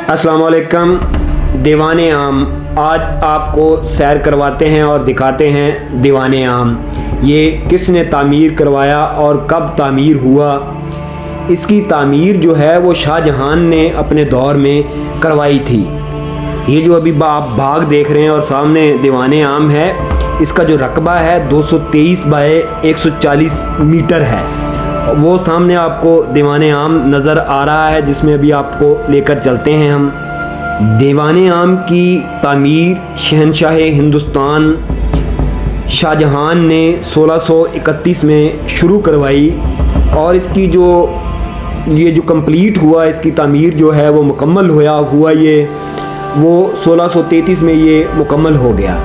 अस्सलाम वालेकुम। दीवाने आम आज आपको सैर करवाते हैं और दिखाते हैं दीवाने आम। ये किसने तामीर करवाया और कब तामीर हुआ। इसकी तामीर जो है वो शाहजहान ने अपने दौर में करवाई थी। ये जो अभी आप बाग देख रहे हैं और सामने दीवाने आम है, इसका जो रकबा है 223 बाय 140 मीटर है। वो सामने आपको दीवाने आम नज़र आ रहा है, जिसमें अभी आपको लेकर चलते हैं हम। दीवाने आम की तामीर शहंशाह हिंदुस्तान शाहजहान ने 1631 में शुरू करवाई और इसकी ये जो कंप्लीट हुआ, इसकी तामीर जो है वो मुकम्मल हुआ ये वो 1633 में ये मुकम्मल हो गया।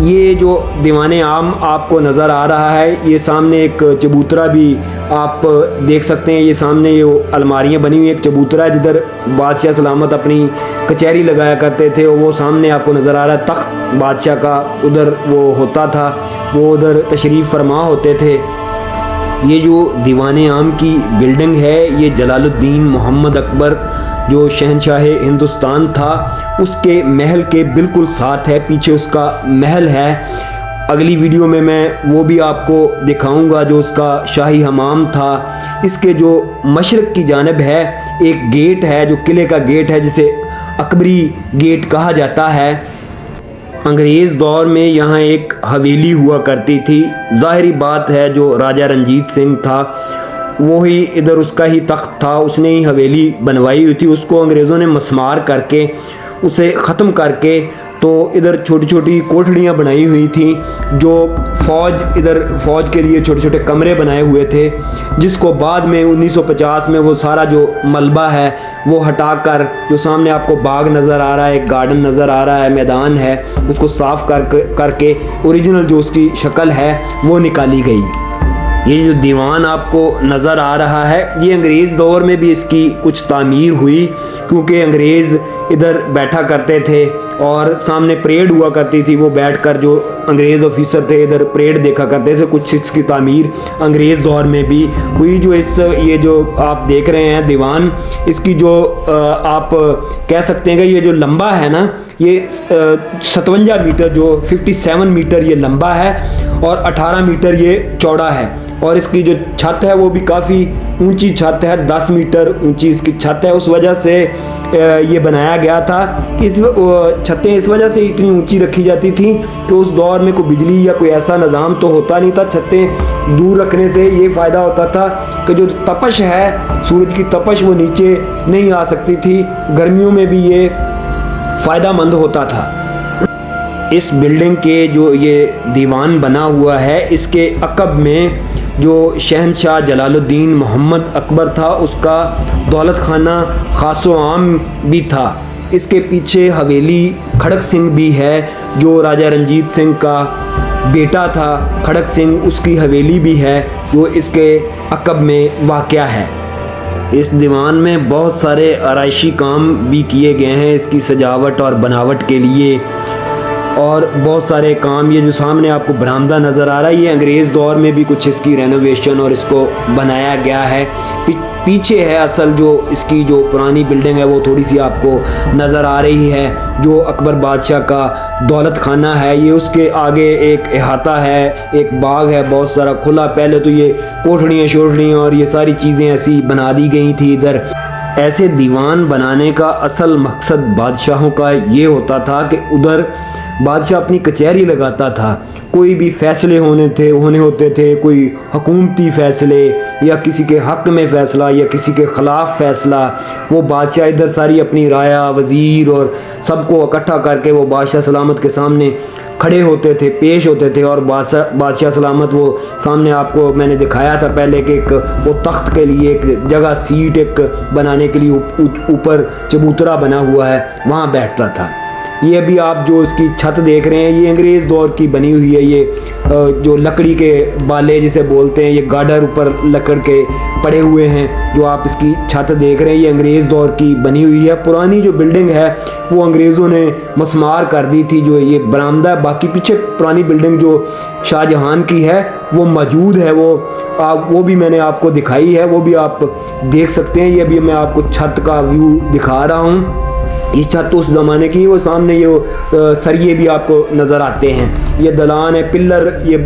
ये जो दीवाने आम आपको नज़र आ रहा है, ये सामने एक चबूतरा भी आप देख सकते हैं। ये सामने ये अलमारियाँ बनी हुई, एक चबूतरा है जिधर बादशाह सलामत अपनी कचहरी लगाया करते थे। और वो सामने आपको नज़र आ रहा है तख्त बादशाह का, उधर वो होता था, वो उधर तशरीफ़ फरमा होते थे। ये जो दीवाने आम की बिल्डिंग है, ये जलालुद्दीन मोहम्मद अकबर जो शहंशाह हिंदुस्तान था उसके महल के बिल्कुल साथ है। पीछे उसका महल है। अगली वीडियो में मैं वो भी आपको दिखाऊंगा जो उसका शाही हमाम था। इसके जो मशरक़ की जानिब है एक गेट है, जो किले का गेट है, जिसे अकबरी गेट कहा जाता है। अंग्रेज़ दौर में यहाँ एक हवेली हुआ करती थी। ज़ाहिरी बात है जो राजा रंजीत सिंह था वो ही इधर उसका ही तख्त था, उसने ही हवेली बनवाई हुई थी। उसको अंग्रेज़ों ने मस्मार करके उसे ख़त्म करके तो इधर छोटी छोटी कोठड़ियाँ बनाई हुई थी, जो फ़ौज के लिए छोटे छोटे कमरे बनाए हुए थे, जिसको बाद में 1950 में वो सारा जो मलबा है वो हटाकर जो सामने आपको बाग नज़र आ रहा है, एक गार्डन नज़र आ रहा है, मैदान है, उसको साफ़ करके ओरिजिनल जो उसकी शक्ल है वो निकाली गई। ये जो दीवान आपको नज़र आ रहा है, ये अंग्रेज़ दौर में भी इसकी कुछ तामीर हुई, क्योंकि अंग्रेज़ इधर बैठा करते थे और सामने परेड हुआ करती थी। वो बैठकर जो अंग्रेज़ ऑफिसर थे इधर परेड देखा करते थे। कुछ इसकी तामीर अंग्रेज़ दौर में भी हुई। ये जो आप देख रहे हैं दीवान, इसकी जो आप कह सकते हैं कि ये जो लंबा है ना, ये 57 मीटर, जो 57 मीटर ये लंबा है और 18 मीटर ये चौड़ा है। और इसकी जो छत है वो भी काफ़ी ऊंची छत है, 10 मीटर ऊंची इसकी छत है। उस वजह से ये बनाया गया था। छतें इस वजह से इतनी ऊंची रखी जाती थी कि उस दौर में कोई बिजली या कोई ऐसा निज़ाम तो होता नहीं था। छतें दूर रखने से ये फ़ायदा होता था कि जो तपश है, सूरज की तपश, वो नीचे नहीं आ सकती थी। गर्मियों में भी ये फ़ायदामंद होता था। इस बिल्डिंग के जो ये दीवान बना हुआ है, इसके अकब में जो शहंशाह जलालुद्दीन मोहम्मद अकबर था उसका दौलत खाना खासो आम भी था। इसके पीछे हवेली खड़क सिंह भी है, जो राजा रंजीत सिंह का बेटा था खड़क सिंह, उसकी हवेली भी है जो इसके अकब में वाक़या है। इस दीवान में बहुत सारे आराइशी काम भी किए गए हैं इसकी सजावट और बनावट के लिए, और बहुत सारे काम। ये जो सामने आपको बरामदा नज़र आ रहा है, ये अंग्रेज़ दौर में भी कुछ इसकी रेनोवेशन और इसको बनाया गया है। पीछे है असल जो इसकी जो पुरानी बिल्डिंग है वो थोड़ी सी आपको नज़र आ रही है, जो अकबर बादशाह का दौलत खाना है। ये उसके आगे एक अहाता है, एक बाग है बहुत सारा खुला। पहले तो ये कोठड़ियाँ और ये सारी चीज़ें ऐसी बना दी गई थी इधर। ऐसे दीवान बनाने का असल मकसद बादशाहों का ये होता था कि उधर बादशाह अपनी कचहरी लगाता था। कोई भी फ़ैसले होने होते थे, कोई हुकूमती फ़ैसले या किसी के हक़ में फ़ैसला या किसी के ख़िलाफ़ फ़ैसला, वो बादशाह इधर सारी अपनी राया, वज़ीर और सबको इकट्ठा करके वो बादशाह सलामत के सामने खड़े होते थे, पेश होते थे। और बादशाह सलामत वो सामने आपको मैंने दिखाया था पहले कि एक वो तख्त के लिए एक जगह, सीट एक बनाने के लिए ऊपर चबूतरा बना हुआ है, वहाँ बैठता था। ये अभी आप जो इसकी छत देख रहे हैं, ये अंग्रेज़ दौर की बनी हुई है। ये जो लकड़ी के बाले जिसे बोलते हैं, ये गार्डर ऊपर लकड़ के पड़े हुए हैं। जो आप इसकी छत देख रहे हैं, ये अंग्रेज़ दौर की बनी हुई है। पुरानी जो बिल्डिंग है वो अंग्रेज़ों ने मस्मार कर दी थी, जो ये बरामदा है। बाकी पीछे पुरानी बिल्डिंग जो शाहजहान की है वो मौजूद है, वो भी मैंने आपको दिखाई है, वो भी आप देख सकते हैं। ये अभी मैं आपको छत का व्यू दिखा रहा हूँ। इस छत उस ज़माने की, वो सामने ये सरिये भी आपको नज़र आते हैं। ये दलान है, पिल्लर ये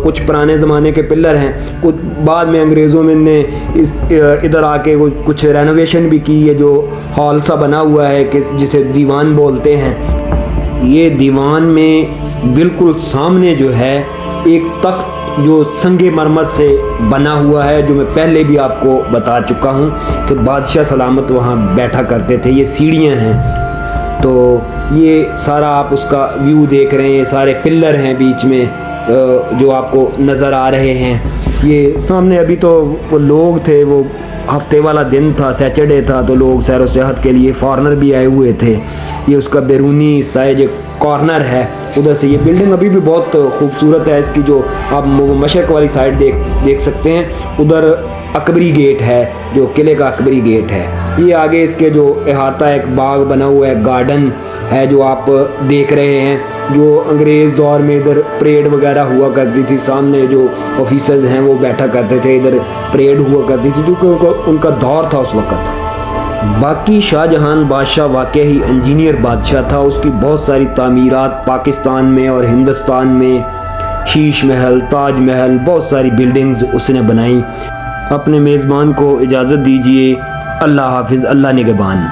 कुछ पुराने ज़माने के पिल्लर हैं, कुछ बाद में अंग्रेज़ों में ने इस इधर आके कुछ रेनोवेशन भी की है, जो हॉल सा बना हुआ है कि जिसे दीवान बोलते हैं। ये दीवान में बिल्कुल सामने जो है एक तख्त जो संगे मरमर से बना हुआ है, जो मैं पहले भी आपको बता चुका हूँ कि बादशाह सलामत वहाँ बैठा करते थे। ये सीढ़ियाँ हैं, तो ये सारा आप उसका व्यू देख रहे हैं। ये सारे पिल्लर हैं बीच में जो आपको नज़र आ रहे हैं। ये सामने अभी तो वो लोग थे, वो हफ्ते वाला दिन था, सैटरडे था, तो लोग सैर व सेहत के लिए फॉरनर भी आए हुए थे। ये उसका बैरूनी हिस्सा है, जो कॉर्नर है उधर से। ये बिल्डिंग अभी भी बहुत खूबसूरत है। इसकी जो आप मशरक़ वाली साइड देख सकते हैं, उधर अकबरी गेट है, जो किले का अकबरी गेट है। ये आगे इसके जो अहाता एक बाग बना हुआ है, गार्डन है जो आप देख रहे हैं, जो अंग्रेज़ दौर में इधर परेड वगैरह हुआ करती थी। सामने जो ऑफिसर्स हैं वो बैठा करते थे, इधर परेड हुआ करती थी, क्योंकि उनका दौर था उस वक़्त। बाकी शाहजहां बादशाह वाकई ही इंजीनियर बादशाह था। उसकी बहुत सारी तामीरात पाकिस्तान में और हिंदुस्तान में, शीश महल, ताज महल, बहुत सारी बिल्डिंग्स उसने बनाई। अपने मेज़बान को इजाज़त दीजिए। अल्लाह हाफिज़, अल्लाह निगहबान।